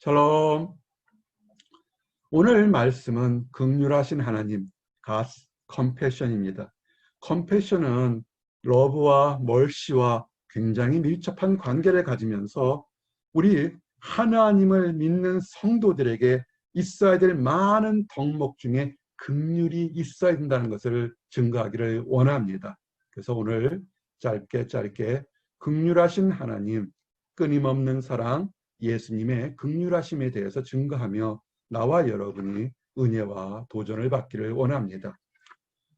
샬롬. 오늘 말씀은 긍휼하신 하나님, God's compassion입니다. compassion은 러브와 멀시와 굉장히 밀접한 관계를 가지면서 우리 하나님을 믿는 성도들에게 있어야 될 많은 덕목 중에 긍휼이 있어야 된다는 것을 증거하기를 원합니다. 그래서 오늘 짧게 긍휼하신 하나님, 끊임없는 사랑, 예수님의 긍휼하심에 대해서 증거하며 나와 여러분이 은혜와 도전을 받기를 원합니다.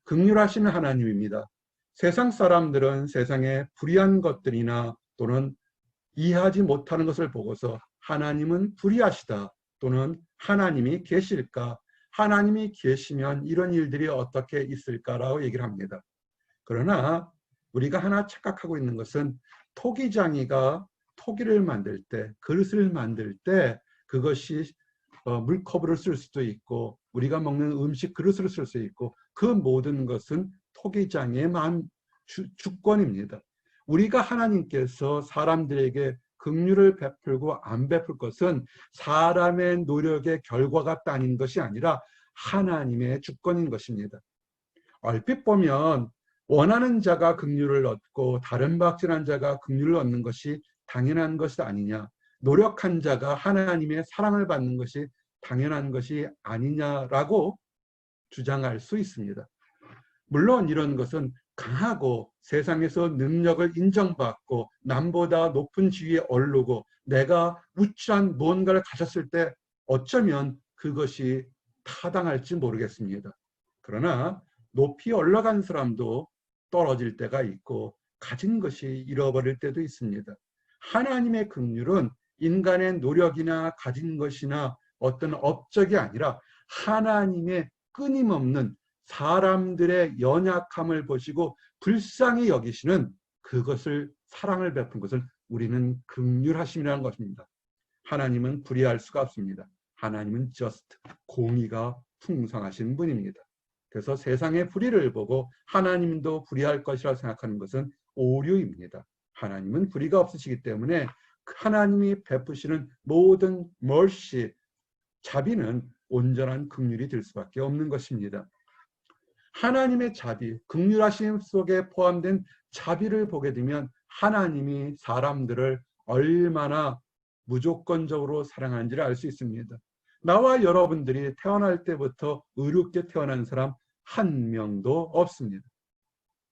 긍휼하신 하나님입니다. 세상 사람들은 세상의 불의한 것들이나 또는 이해하지 못하는 것을 보고서 하나님은 불의하시다 또는 하나님이 계실까, 하나님이 계시면 이런 일들이 어떻게 있을까라고 얘기를 합니다. 그러나 우리가 하나 착각하고 있는 것은 토기장이가 토기를 만들 때, 그릇을 만들 때 그것이 물컵으로 쓸 수도 있고 우리가 먹는 음식 그릇으로 쓸 수 있고 그 모든 것은 토기장의 주권입니다. 우리가 하나님께서 사람들에게 긍휼을 베풀고 안 베풀 것은 사람의 노력의 결과가 따닌 것이 아니라 하나님의 주권인 것입니다. 얼핏 보면 원하는 자가 긍휼을 얻고 다른 박질한 자가 긍휼을 얻는 것이 당연한 것이 아니냐, 노력한 자가 하나님의 사랑을 받는 것이 당연한 것이 아니냐라고 주장할 수 있습니다. 물론 이런 것은 강하고 세상에서 능력을 인정받고 남보다 높은 지위에 오르고 내가 우쭐한 무언가를 가졌을 때 어쩌면 그것이 타당할지 모르겠습니다. 그러나 높이 올라간 사람도 떨어질 때가 있고 가진 것이 잃어버릴 때도 있습니다. 하나님의 긍휼은 인간의 노력이나 가진 것이나 어떤 업적이 아니라 하나님의 끊임없는 사람들의 연약함을 보시고 불쌍히 여기시는 그것을, 사랑을 베푼 것을 우리는 긍휼하심이라는 것입니다. 하나님은 불의할 수가 없습니다. 하나님은 just, 공의가 풍성하신 분입니다. 그래서 세상의 불의를 보고 하나님도 불의할 것이라 생각하는 것은 오류입니다. 하나님은 불의가 없으시기 때문에 하나님이 베푸시는 모든 mercy, 자비는 온전한 긍휼이 될 수밖에 없는 것입니다. 하나님의 자비, 긍휼하심 속에 포함된 자비를 보게 되면 하나님이 사람들을 얼마나 무조건적으로 사랑하는지를 알 수 있습니다. 나와 여러분들이 태어날 때부터 의롭게 태어난 사람 한 명도 없습니다.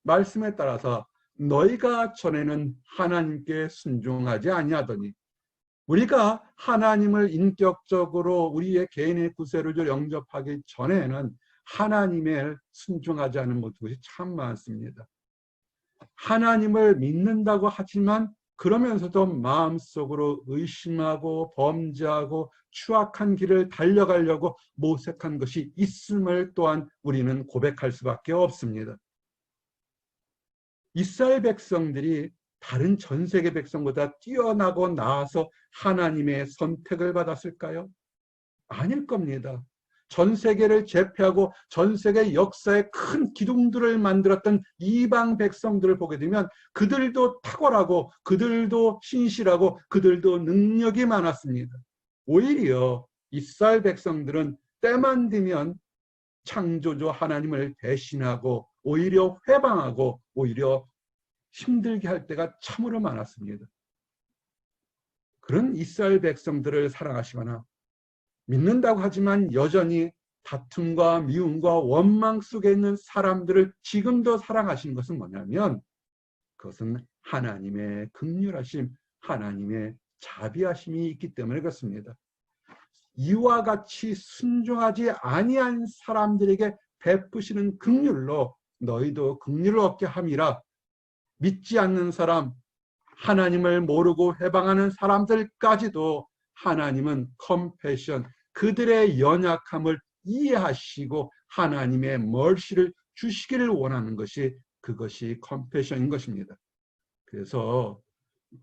말씀에 따라서 너희가 전에는 하나님께 순종하지 아니하더니, 우리가 하나님을 인격적으로 우리의 개인의 구세를 영접하기 전에는 하나님을 순종하지 않은 것이 참 많습니다. 하나님을 믿는다고 하지만 그러면서도 마음속으로 의심하고 범죄하고 추악한 길을 달려가려고 모색한 것이 있음을 또한 우리는 고백할 수밖에 없습니다. 이스라엘 백성들이 다른 전 세계 백성보다 뛰어나고 나아서 하나님의 선택을 받았을까요? 아닐 겁니다. 전 세계를 제패하고 전 세계 역사에 큰 기둥들을 만들었던 이방 백성들을 보게 되면 그들도 탁월하고 그들도 신실하고 그들도 능력이 많았습니다. 오히려 이스라엘 백성들은 때만 되면 창조주 하나님을 배신하고 오히려 회방하고 오히려 힘들게 할 때가 참으로 많았습니다. 그런 이스라엘 백성들을 사랑하시거나 믿는다고 하지만 여전히 다툼과 미움과 원망 속에 있는 사람들을 지금도 사랑하시는 것은 뭐냐면 그것은 하나님의 긍휼하심, 하나님의 자비하심이 있기 때문에 그렇습니다. 이와 같이 순종하지 아니한 사람들에게 베푸시는 긍휼로 너희도 긍휼을 얻게 함이라. 믿지 않는 사람, 하나님을 모르고 해방하는 사람들까지도 하나님은 컴패션, 그들의 연약함을 이해하시고 하나님의 mercy를 주시기를 원하는 것이, 그것이 컴패션인 것입니다. 그래서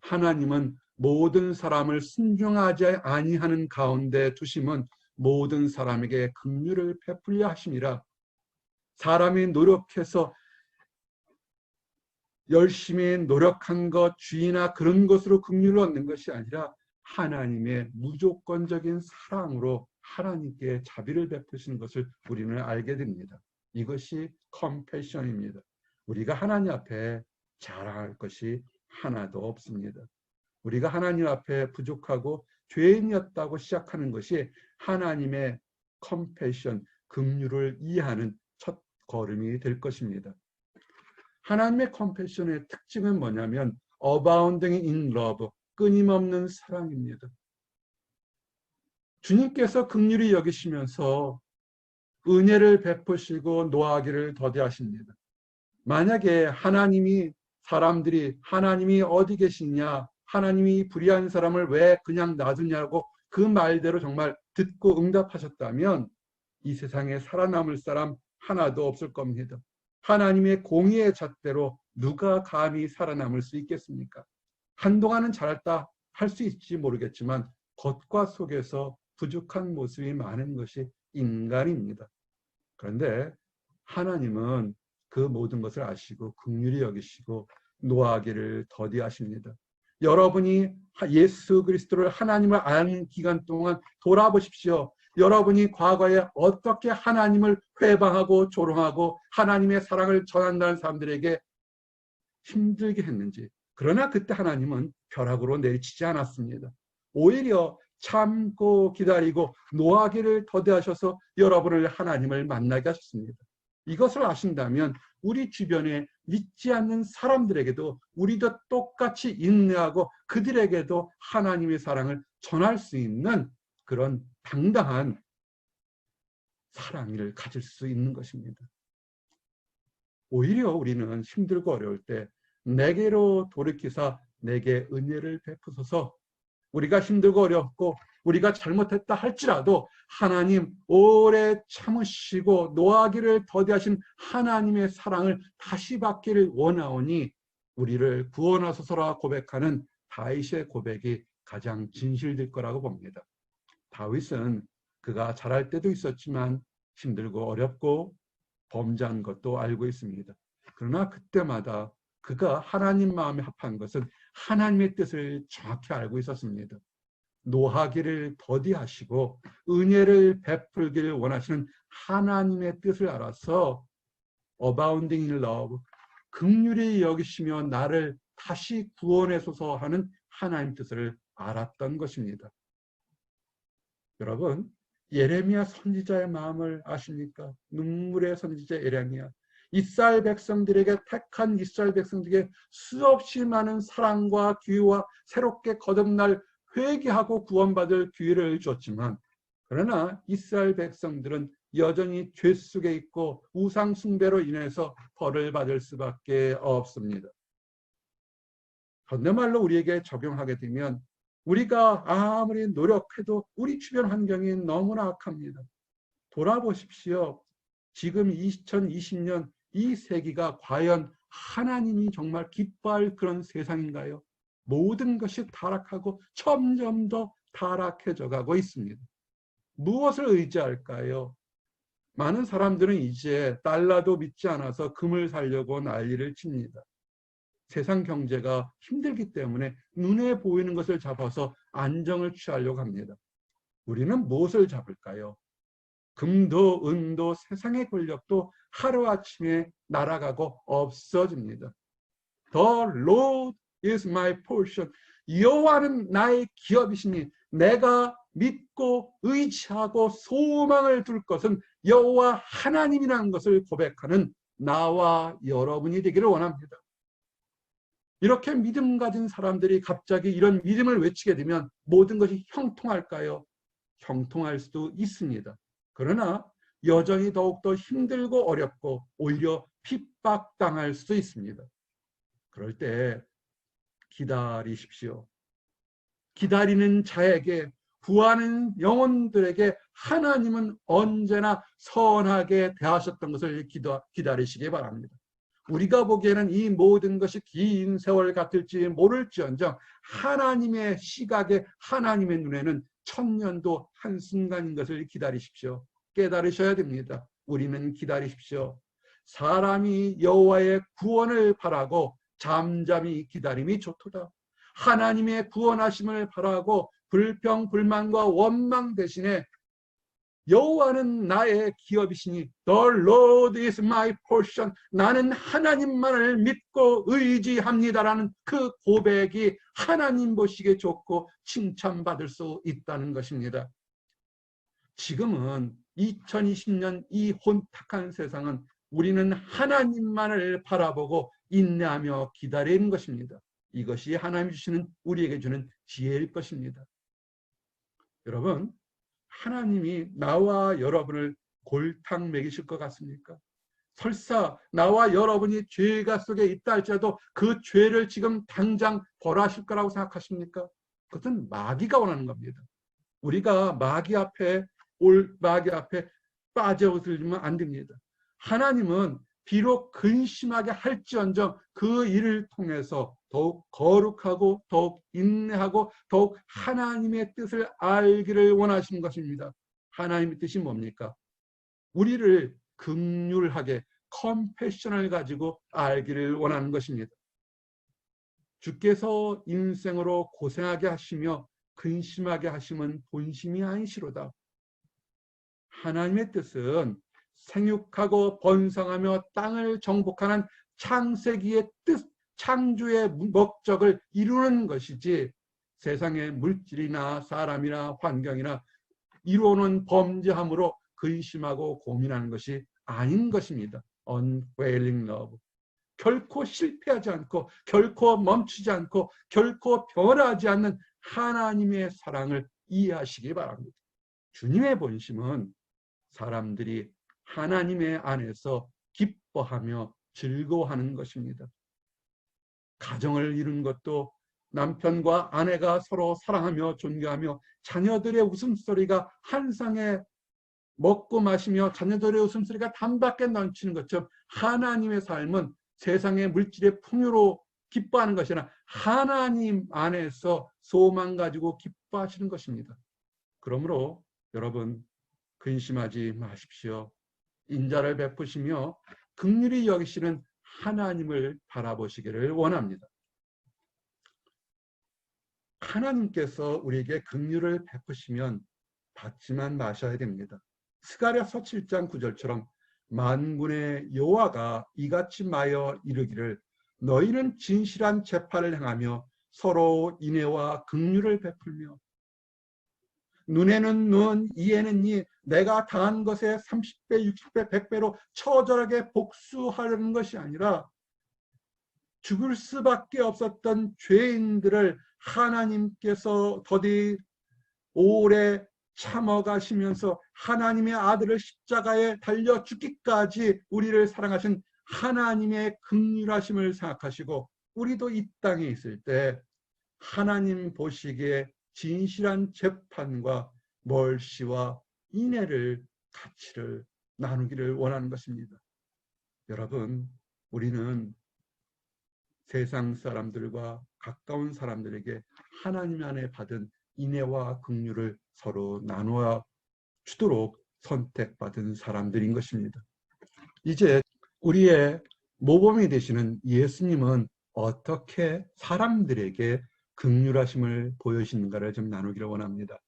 하나님은 모든 사람을 순종하지 아니하는 가운데 두심은 모든 사람에게 긍휼을 베풀려 하심이라. 사람이 노력해서 열심히 노력한 것, 주의나 그런 것으로 긍휼을 얻는 것이 아니라 하나님의 무조건적인 사랑으로 하나님께 자비를 베푸시는 것을 우리는 알게 됩니다. 이것이 컴패션입니다. 우리가 하나님 앞에 자랑할 것이 하나도 없습니다. 우리가 하나님 앞에 부족하고 죄인이었다고 시작하는 것이 하나님의 컴패션, 긍휼을 이해하는 첫 걸음이 될 것입니다. 하나님의 컴패션의 특징은 뭐냐면 abounding in love, 끊임없는 사랑입니다. 주님께서 긍휼히 여기시면서 은혜를 베푸시고 노하기를 더디하십니다. 만약에 사람들이 하나님이 어디 계시냐, 하나님이 불의한 사람을 왜 그냥 놔두냐고 그 말대로 정말 듣고 응답하셨다면 이 세상에 살아남을 사람 하나도 없을 겁니다. 하나님의 공의의 잣대로 누가 감히 살아남을 수 있겠습니까? 한동안은 잘했다 할 수 있을지 모르겠지만 겉과 속에서 부족한 모습이 많은 것이 인간입니다. 그런데 하나님은 그 모든 것을 아시고 긍휼히 여기시고 노하기를 더디하십니다. 여러분이 예수 그리스도를 하나님을 아는 기간 동안 돌아보십시오. 여러분이 과거에 어떻게 하나님을 회방하고 조롱하고 하나님의 사랑을 전한다는 사람들에게 힘들게 했는지. 그러나 그때 하나님은 벼락으로 내리치지 않았습니다. 오히려 참고 기다리고 노하기를 더디하셔서 여러분을 하나님을 만나게 하셨습니다. 이것을 아신다면 우리 주변에 믿지 않는 사람들에게도 우리도 똑같이 인내하고 그들에게도 하나님의 사랑을 전할 수 있는 그런 당당한 사랑을 가질 수 있는 것입니다. 오히려 우리는 힘들고 어려울 때 내게로 돌이키사 내게 은혜를 베푸소서. 우리가 힘들고 어렵고 우리가 잘못했다 할지라도 하나님 오래 참으시고 노하기를 더디하신 하나님의 사랑을 다시 받기를 원하오니 우리를 구원하소서라 고백하는 다윗의 고백이 가장 진실될 거라고 봅니다. 다윗은 그가 잘할 때도 있었지만 힘들고 어렵고 범죄한 것도 알고 있습니다. 그러나 그때마다 그가 하나님 마음에 합한 것은 하나님의 뜻을 정확히 알고 있었습니다. 노하기를 더디하시고 은혜를 베풀기를 원하시는 하나님의 뜻을 알아서 abounding in love, 긍휼히 여기시며 나를 다시 구원하소서 하는 하나님 뜻을 알았던 것입니다. 여러분, 예레미야 선지자의 마음을 아십니까? 눈물의 선지자 예레미야. 이스라엘 백성들에게 택한 이스라엘 백성들에게 수없이 많은 사랑과 기회와 새롭게 거듭날 회개하고 구원받을 기회를 줬지만 그러나 이스라엘 백성들은 여전히 죄 속에 있고 우상 숭배로 인해서 벌을 받을 수밖에 없습니다. 반대말로 우리에게 적용하게 되면 우리가 아무리 노력해도 우리 주변 환경이 너무나 악합니다. 돌아보십시오. 지금 2020년 이 세기가 과연 하나님이 정말 기뻐할 그런 세상인가요? 모든 것이 타락하고 점점 더 타락해져 가고 있습니다. 무엇을 의지할까요? 많은 사람들은 이제 달러도 믿지 않아서 금을 사려고 난리를 칩니다. 세상 경제가 힘들기 때문에 눈에 보이는 것을 잡아서 안정을 취하려고 합니다. 우리는 무엇을 잡을까요? 금도 은도 세상의 권력도 하루아침에 날아가고 없어집니다. The Lord is my portion. 여호와는 나의 기업이시니 내가 믿고 의지하고 소망을 둘 것은 여호와 하나님이라는 것을 고백하는 나와 여러분이 되기를 원합니다. 이렇게 믿음 가진 사람들이 갑자기 이런 믿음을 외치게 되면 모든 것이 형통할까요? 형통할 수도 있습니다. 그러나 여전히 더욱더 힘들고 어렵고 오히려 핍박당할 수도 있습니다. 그럴 때 기다리십시오. 기다리는 자에게, 구하는 영혼들에게 하나님은 언제나 선하게 대하셨던 것을 기다리시기 바랍니다. 우리가 보기에는 이 모든 것이 긴 세월 같을지 모를지언정 하나님의 시각에, 하나님의 눈에는 천년도 한순간인 것을 기다리십시오. 깨달으셔야 됩니다. 우리는 기다리십시오. 사람이 여호와의 구원을 바라고 잠잠히 기다림이 좋도다. 하나님의 구원하심을 바라고 불평, 불만과 원망 대신에 여호와는 나의 기업이시니 The Lord is my portion. 나는 하나님만을 믿고 의지합니다라는 그 고백이 하나님 보시기에 좋고 칭찬받을 수 있다는 것입니다. 지금은 2020년 이 혼탁한 세상은 우리는 하나님만을 바라보고 인내하며 기다리는 것입니다. 이것이 하나님 주시는 우리에게 주는 지혜일 것입니다. 여러분, 하나님이 나와 여러분을 골탕 먹이실 것 같습니까? 설사 나와 여러분이 죄가 속에 있다 할지라도 그 죄를 지금 당장 벌하실 거라고 생각하십니까? 그것은 마귀가 원하는 겁니다. 우리가 마귀 앞에 빠져들면 안 됩니다. 하나님은 비록 근심하게 할지언정 그 일을 통해서 더욱 거룩하고 더욱 인내하고 더욱 하나님의 뜻을 알기를 원하시는 것입니다. 하나님의 뜻이 뭡니까? 우리를 긍휼하게 컴패션을 가지고 알기를 원하는 것입니다. 주께서 인생으로 고생하게 하시며 근심하게 하심은 본심이 아니시로다. 하나님의 뜻은 생육하고 번성하며 땅을 정복하는 창세기의 뜻, 창조의 목적을 이루는 것이지 세상의 물질이나 사람이나 환경이나 이루어놓은 범죄함으로 근심하고 고민하는 것이 아닌 것입니다. Unfailing love. 결코 실패하지 않고 결코 멈추지 않고 결코 변하지 않는 하나님의 사랑을 이해하시기 바랍니다. 주님의 본심은 사람들이 하나님의 안에서 기뻐하며 즐거워하는 것입니다. 가정을 이룬 것도 남편과 아내가 서로 사랑하며 존경하며 자녀들의 웃음소리가 한상에 먹고 마시며 자녀들의 웃음소리가 단밖에 넘치는 것처럼 하나님의 삶은 세상의 물질의 풍요로 기뻐하는 것이 아니라 하나님 안에서 소망 가지고 기뻐하시는 것입니다. 그러므로 여러분 근심하지 마십시오. 인자를 베푸시며 긍휼히 여기시는 하나님을 바라보시기를 원합니다. 하나님께서 우리에게 긍휼을 베푸시면 받지만 마셔야 됩니다. 스가랴서 7장 9절처럼 만군의 여호와가 이같이 말하여 이르기를 너희는 진실한 재판을 행하며 서로 인애와 긍휼을 베풀며 눈에는 눈, 이에는 이, 내가 당한 것에 30배, 60배, 100배로 처절하게 복수하려는 것이 아니라 죽을 수밖에 없었던 죄인들을 하나님께서 더디 오래 참아가시면서 하나님의 아들을 십자가에 달려 죽기까지 우리를 사랑하신 하나님의 긍휼하심을 생각하시고 우리도 이 땅에 있을 때 하나님 보시기에 진실한 재판과 멀시와 인애를 가치를 나누기를 원하는 것입니다. 여러분, 우리는 세상 사람들과 가까운 사람들에게 하나님 안에 받은 인애와 긍휼을 서로 나누어 주도록 선택받은 사람들인 것입니다. 이제 우리의 모범이 되시는 예수님은 어떻게 사람들에게 긍휼하심을 보여주시는가를 좀 나누기를 원합니다.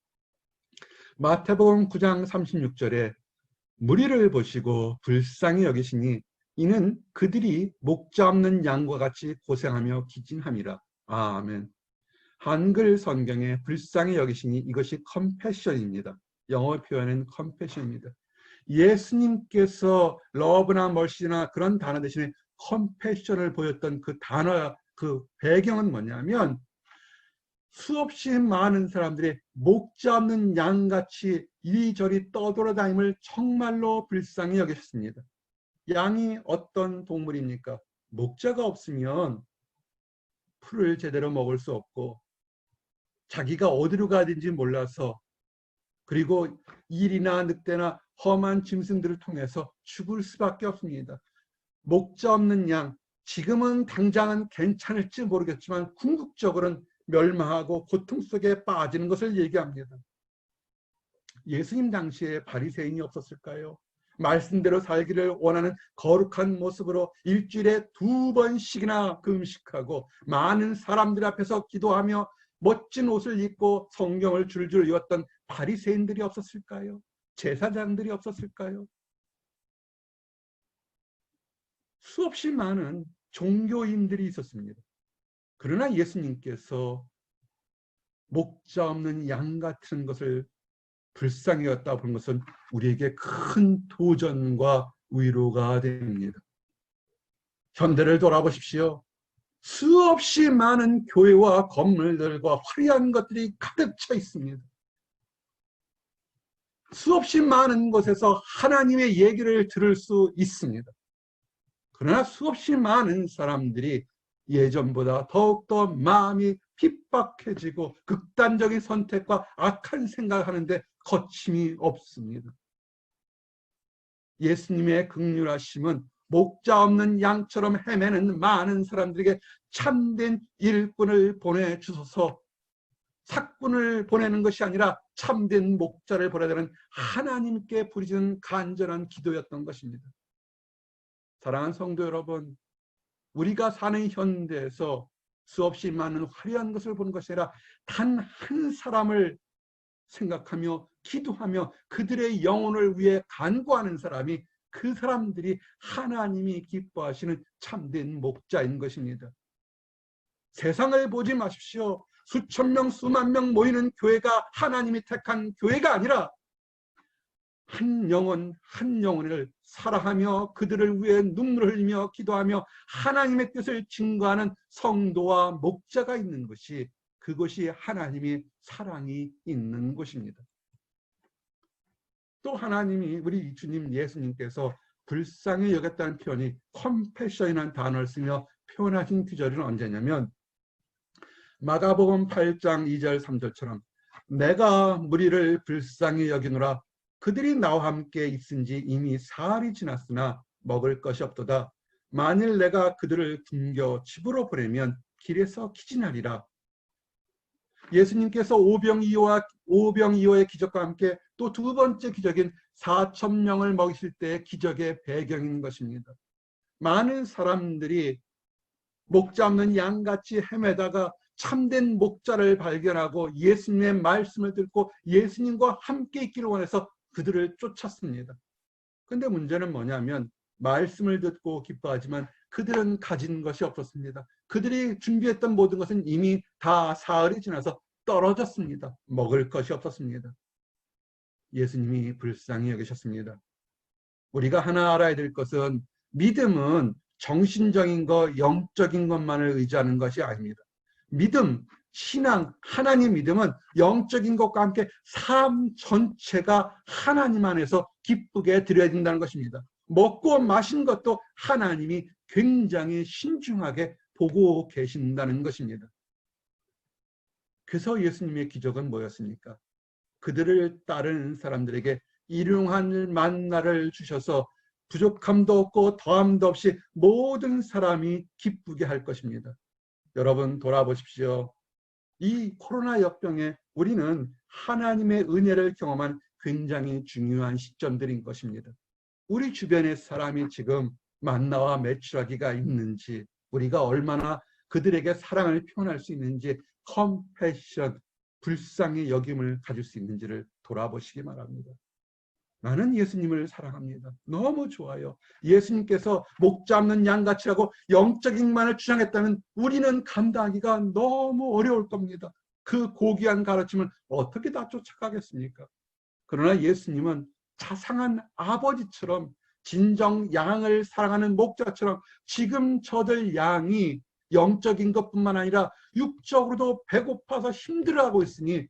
마태복음 9장 36절에 무리를 보시고 불쌍히 여기시니 이는 그들이 목자 없는 양과 같이 고생하며 기진함이라. 아멘. 한글 성경에 불쌍히 여기시니 이것이 컴패션입니다. 영어 표현은 컴패션입니다. 예수님께서 러브나 멀시나 그런 단어 대신에 컴패션을 보였던 그 단어, 그 배경은 뭐냐면 수없이 많은 사람들이 목자 없는 양같이 이리저리 떠돌아다님을 정말로 불쌍히 여기셨습니다. 양이 어떤 동물입니까? 목자가 없으면 풀을 제대로 먹을 수 없고 자기가 어디로 가야 되는지 몰라서 그리고 일이나 늑대나 험한 짐승들을 통해서 죽을 수밖에 없습니다. 목자 없는 양, 지금은 당장은 괜찮을지 모르겠지만 궁극적으로는 멸망하고 고통 속에 빠지는 것을 얘기합니다. 예수님 당시에 바리새인이 없었을까요? 말씀대로 살기를 원하는 거룩한 모습으로 일주일에 2번씩이나 금식하고 많은 사람들 앞에서 기도하며 멋진 옷을 입고 성경을 줄줄 읽었던 바리새인들이 없었을까요? 제사장들이 없었을까요? 수없이 많은 종교인들이 있었습니다. 그러나 예수님께서 목자 없는 양 같은 것을 불쌍히 여겼다 본 것은 우리에게 큰 도전과 위로가 됩니다. 현대를 돌아보십시오. 수없이 많은 교회와 건물들과 화려한 것들이 가득 차 있습니다. 수없이 많은 곳에서 하나님의 얘기를 들을 수 있습니다. 그러나 수없이 많은 사람들이 예전보다 더욱더 마음이 핍박해지고 극단적인 선택과 악한 생각을 하는데 거침이 없습니다. 예수님의 긍휼하심은 목자 없는 양처럼 헤매는 많은 사람들에게 참된 일꾼을 보내주소서, 삭군을 보내는 것이 아니라 참된 목자를 보내자는 하나님께 부르짖는 간절한 기도였던 것입니다. 사랑하는 성도 여러분, 우리가 사는 현대에서 수없이 많은 화려한 것을 보는 것이 아니라 단 한 사람을 생각하며 기도하며 그들의 영혼을 위해 간구하는 사람이, 그 사람들이 하나님이 기뻐하시는 참된 목자인 것입니다. 세상을 보지 마십시오. 수천 명, 수만 명 모이는 교회가 하나님이 택한 교회가 아니라 한 영혼 한 영혼을 사랑하며 그들을 위해 눈물을 흘리며 기도하며 하나님의 뜻을 증거하는 성도와 목자가 있는 것이, 그것이 하나님의 사랑이 있는 곳입니다. 또 하나님이, 우리 주님 예수님께서 불쌍히 여겼다는 표현이 컴패션이라는 단어를 쓰며 표현하신 구절은 언제냐면 마가복음 8장 2절 3절처럼 내가 무리를 불쌍히 여기노라 그들이 나와 함께 있은지 이미 사흘이 지났으나 먹을 것이 없도다. 만일 내가 그들을 굶겨 집으로 보내면 길에서 기진하리라. 예수님께서 오병이어의 기적과 함께 또 두 번째 기적인 4,000명을 먹이실 때의 기적의 배경인 것입니다. 많은 사람들이 목자 없는 양같이 헤매다가 참된 목자를 발견하고 예수님의 말씀을 듣고 예수님과 함께 있기를 원해서 그들을 쫓았습니다. 그런데 문제는 뭐냐면 말씀을 듣고 기뻐하지만 그들은 가진 것이 없었습니다. 그들이 준비했던 모든 것은 이미 다 사흘이 지나서 떨어졌습니다. 먹을 것이 없었습니다. 예수님이 불쌍히 여기셨습니다. 우리가 하나 알아야 될 것은 믿음은 정신적인 것, 영적인 것만을 의지하는 것이 아닙니다. 믿음, 신앙, 하나님 믿음은 영적인 것과 함께 삶 전체가 하나님 안에서 기쁘게 드려야 된다는 것입니다. 먹고 마신 것도 하나님이 굉장히 신중하게 보고 계신다는 것입니다. 그래서 예수님의 기적은 뭐였습니까? 그들을 따르는 사람들에게 일용할 만나를 주셔서 부족함도 없고 더함도 없이 모든 사람이 기쁘게 할 것입니다. 여러분 돌아보십시오. 이 코로나 역병에 우리는 하나님의 은혜를 경험한 굉장히 중요한 시점들인 것입니다. 우리 주변의 사람이 지금 만나와 매출하기가 있는지, 우리가 얼마나 그들에게 사랑을 표현할 수 있는지, 컴패션, 불쌍히 여김을 가질 수 있는지를 돌아보시기 바랍니다. 나는 예수님을 사랑합니다. 너무 좋아요. 예수님께서 목자 없는 양같이라고 영적인만을 주장했다면 우리는 감당하기가 너무 어려울 겁니다. 그 고귀한 가르침을 어떻게 다 쫓아가겠습니까? 그러나 예수님은 자상한 아버지처럼, 진정 양을 사랑하는 목자처럼 지금 저들 양이 영적인 것뿐만 아니라 육적으로도 배고파서 힘들어하고 있으니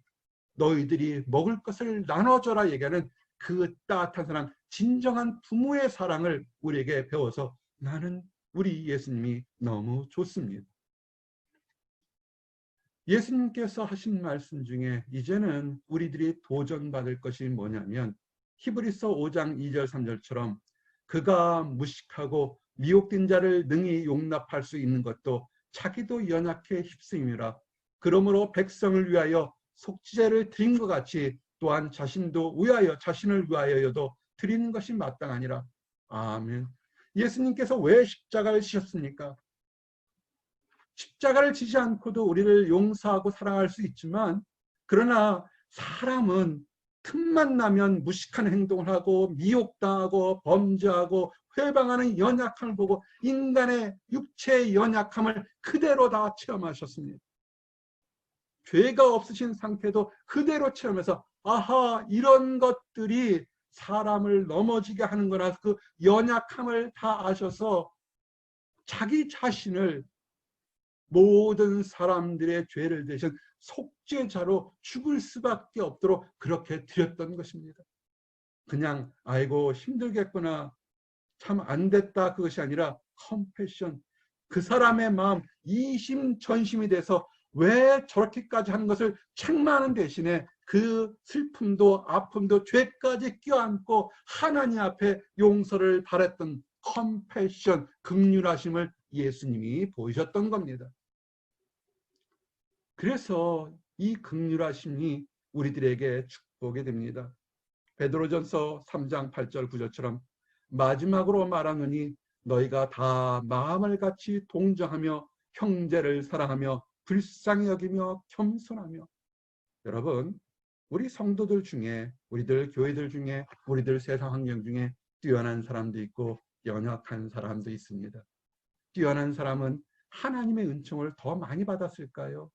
너희들이 먹을 것을 나눠줘라 얘기하는 그 따뜻한 사랑, 진정한 부모의 사랑을 우리에게 배워서 나는 우리 예수님이 너무 좋습니다. 예수님께서 하신 말씀 중에 이제는 우리들이 도전받을 것이 뭐냐면 히브리서 5장 2절 3절처럼 그가 무식하고 미혹된 자를 능히 용납할 수 있는 것도 자기도 연약해 힘쓰임이라. 그러므로 백성을 위하여 속죄제를 드린 것 같이 또한 자신을 위하여도 드리는 것이 마땅하니라. 아멘. 예수님께서 왜 십자가를 지셨습니까? 십자가를 지지 않고도 우리를 용서하고 사랑할 수 있지만, 그러나 사람은 틈만 나면 무식한 행동을 하고 미혹당하고 범죄하고 회방하는 연약함을 보고 인간의 육체의 연약함을 그대로 다 체험하셨습니다. 죄가 없으신 상태도 그대로 체험해서 아하, 이런 것들이 사람을 넘어지게 하는 거라, 그 연약함을 다 아셔서 자기 자신을 모든 사람들의 죄를 대신 속죄자로 죽을 수밖에 없도록 그렇게 드렸던 것입니다. 그냥 아이고 힘들겠구나, 참 안 됐다, 그것이 아니라 컴패션, 그 사람의 마음 이심전심이 돼서 왜 저렇게까지 하는 것을 책망하는 대신에 그 슬픔도 아픔도 죄까지 껴안고 하나님 앞에 용서를 바랬던 컴패션, 긍휼하심을 예수님이 보이셨던 겁니다. 그래서 이 긍휼하심이 우리들에게 축복이 됩니다. 베드로전서 3장 8절 9절처럼 마지막으로 말하노니 너희가 다 마음을 같이 동정하며 형제를 사랑하며 불쌍히 여기며 겸손하며. 여러분, 우리 성도들 중에, 우리들 교회들 중에, 우리들 세상 환경 중에 뛰어난 사람도 있고 연약한 사람도 있습니다. 뛰어난 사람은 하나님의 은총을 더 많이 받았을까요?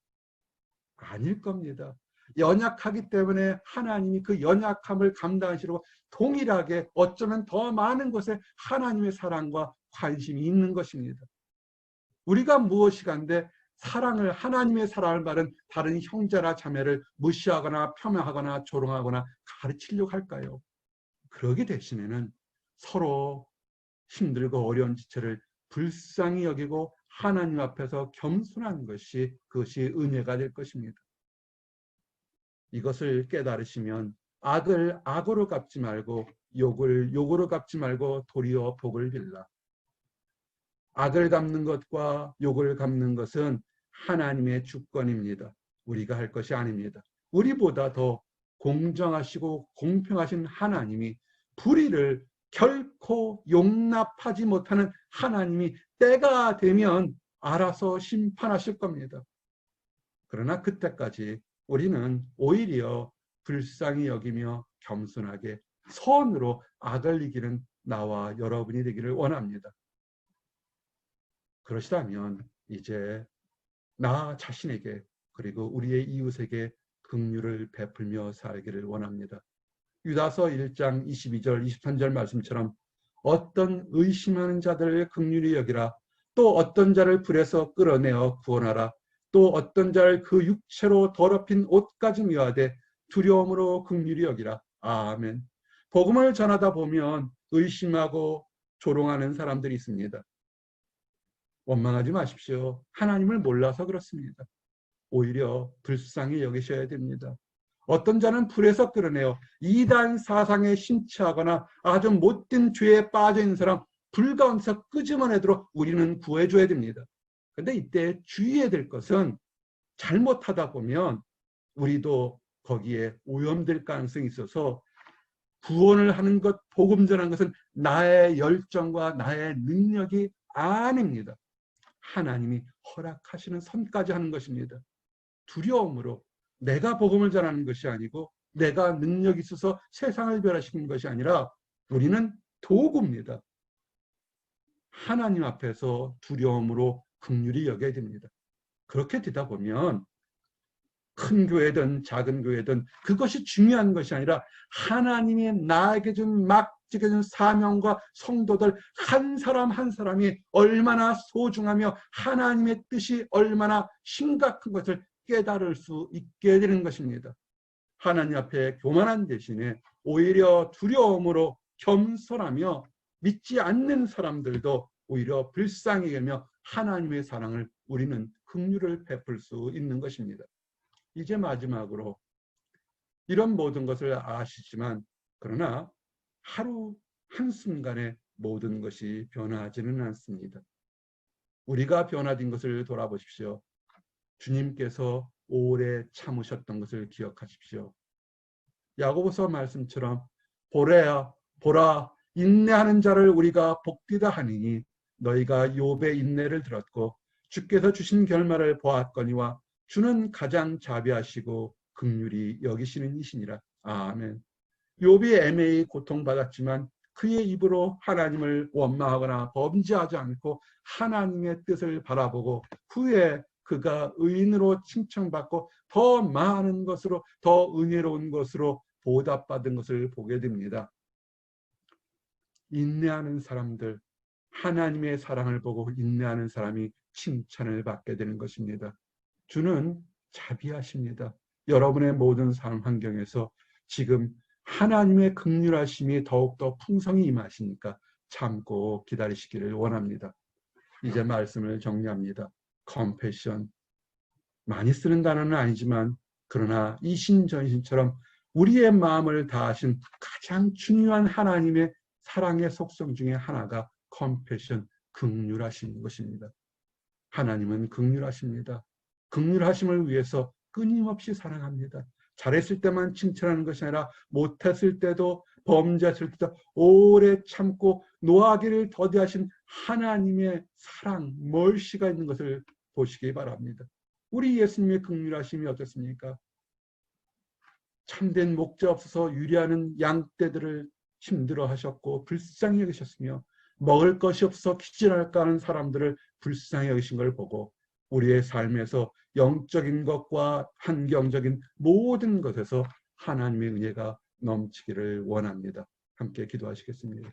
아닐 겁니다. 연약하기 때문에 하나님이 그 연약함을 감당하시려고 동일하게 어쩌면 더 많은 것에 하나님의 사랑과 관심이 있는 것입니다. 우리가 무엇이간데 사랑을, 하나님의 사랑을 받은 다른 형제나 자매를 무시하거나 폄하하거나 조롱하거나 가르치려고 할까요? 그러기 대신에는 서로 힘들고 어려운 지체를 불쌍히 여기고 하나님 앞에서 겸손한 것이, 그것이 은혜가 될 것입니다. 이것을 깨달으시면 악을 악으로 갚지 말고 욕을 욕으로 갚지 말고 도리어 복을 빌라. 악을 갚는 것과 욕을 갚는 것은 하나님의 주권입니다. 우리가 할 것이 아닙니다. 우리보다 더 공정하시고 공평하신 하나님이, 불의를 결코 용납하지 못하는 하나님이 때가 되면 알아서 심판하실 겁니다. 그러나 그때까지 우리는 오히려 불쌍히 여기며 겸손하게 선으로 악을 이기는 나와 여러분이 되기를 원합니다. 그러시다면 이제 나 자신에게 그리고 우리의 이웃에게 긍휼을 베풀며 살기를 원합니다. 유다서 1장 22절 23절 말씀처럼 어떤 의심하는 자들을 긍휼히 여기라. 또 어떤 자를 불에서 끌어내어 구원하라. 또 어떤 자를 그 육체로 더럽힌 옷까지 미워하되 두려움으로 긍휼히 여기라. 아멘. 복음을 전하다 보면 의심하고 조롱하는 사람들이 있습니다. 원망하지 마십시오. 하나님을 몰라서 그렇습니다. 오히려 불쌍히 여기셔야 됩니다. 어떤 자는 불에서 끌어내어 이단 사상에 심취하거나 아주 못된 죄에 빠져있는 사람 불 가운데서 끄집어내도록 우리는 구해줘야 됩니다. 그런데 이때 주의해야 될 것은 잘못하다 보면 우리도 거기에 오염될 가능성이 있어서 구원을 하는 것, 복음 전하는 것은 나의 열정과 나의 능력이 아닙니다. 하나님이 허락하시는 선까지 하는 것입니다. 두려움으로 내가 복음을 전하는 것이 아니고 내가 능력이 있어서 세상을 변화시키는 것이 아니라 우리는 도구입니다. 하나님 앞에서 두려움으로 긍휼히 여겨야 됩니다. 그렇게 되다 보면 큰 교회든 작은 교회든 그것이 중요한 것이 아니라 하나님이 나에게 준 맡겨준 사명과 성도들 한 사람 한 사람이 얼마나 소중하며 하나님의 뜻이 얼마나 심각한 것을 깨달을 수 있게 되는 것입니다. 하나님 앞에 교만한 대신에 오히려 두려움으로 겸손하며 믿지 않는 사람들도 오히려 불쌍히 여기며 하나님의 사랑을 우리는 긍휼을 베풀 수 있는 것입니다. 이제 마지막으로 이런 모든 것을 아시지만 그러나 하루 한순간에 모든 것이 변하지는 않습니다. 우리가 변화된 것을 돌아보십시오. 주님께서 오래 참으셨던 것을 기억하십시오. 야고보서 말씀처럼 보라 인내하는 자를 우리가 복되다 하니니 너희가 욥의 인내를 들었고 주께서 주신 결말을 보았거니와 주는 가장 자비하시고 긍휼히 여기시는 이시니라. 아멘. 욥이 애매히 고통받았지만 그의 입으로 하나님을 원망하거나 범죄하지 않고 하나님의 뜻을 바라보고 후에 그가 의인으로 칭찬받고 더 많은 것으로, 더 은혜로운 것으로 보답받은 것을 보게 됩니다. 인내하는 사람들, 하나님의 사랑을 보고 인내하는 사람이 칭찬을 받게 되는 것입니다. 주는 자비하십니다. 여러분의 모든 삶 환경에서 지금 하나님의 긍휼하심이 더욱더 풍성히 임하시니까 참고 기다리시기를 원합니다. 이제 말씀을 정리합니다. 컴패션, 많이 쓰는 단어는 아니지만 그러나 이신전신처럼 우리의 마음을 다하신 가장 중요한 하나님의 사랑의 속성 중에 하나가 컴패션, 긍휼하신 것입니다. 하나님은 긍휼하십니다. 긍휼하심을 위해서 끊임없이 사랑합니다. 잘했을 때만 칭찬하는 것이 아니라 못했을 때도, 범죄했을 때도 오래 참고 노하기를 더디하신 하나님의 사랑, 멀시가 있는 것을 보시기 바랍니다. 우리 예수님의 긍휼하심이 어떻습니까? 참된 목자 없어서 유리하는 양떼들을 힘들어하셨고 불쌍히 여기셨으며, 먹을 것이 없어 기절할까 하는 사람들을 불쌍히 여기신 걸 보고 우리의 삶에서 영적인 것과 환경적인 모든 것에서 하나님의 은혜가 넘치기를 원합니다. 함께 기도하시겠습니다.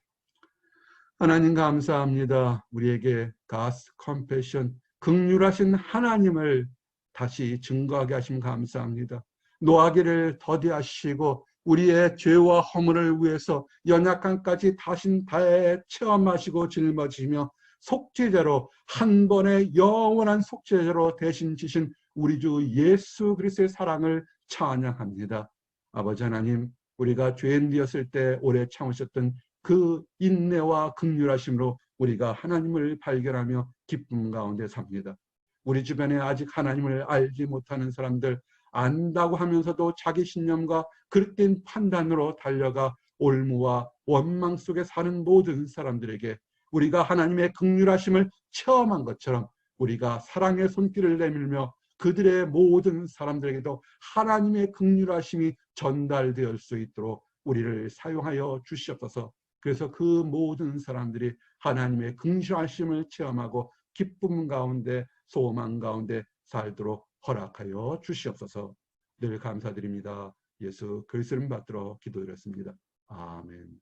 하나님 감사합니다. 우리에게 God's compassion, 긍휼하신 하나님을 다시 증거하게 하심 감사합니다. 노하기를 더디하시고 우리의 죄와 허물을 위해서 연약함까지 다신 다해 체험하시고 짊어지며 속죄제로, 한 번의 영원한 속죄제로 대신 지신 우리 주 예수 그리스도의 사랑을 찬양합니다. 아버지 하나님, 우리가 죄인 되었을 때 오래 참으셨던 그 인내와 긍휼하심으로 우리가 하나님을 발견하며 기쁨 가운데 삽니다. 우리 주변에 아직 하나님을 알지 못하는 사람들, 안다고 하면서도 자기 신념과 그릇된 판단으로 달려가 올무와 원망 속에 사는 모든 사람들에게 우리가 하나님의 긍휼하심을 체험한 것처럼 우리가 사랑의 손길을 내밀며 그들의 모든 사람들에게도 하나님의 긍휼하심이 전달될 수 있도록 우리를 사용하여 주시옵소서. 그래서 그 모든 사람들이 하나님의 긍휼하심을 체험하고 기쁨 가운데, 소망 가운데 살도록 허락하여 주시옵소서. 늘 감사드립니다. 예수 그리스도를 받들어 기도드렸습니다. 아멘.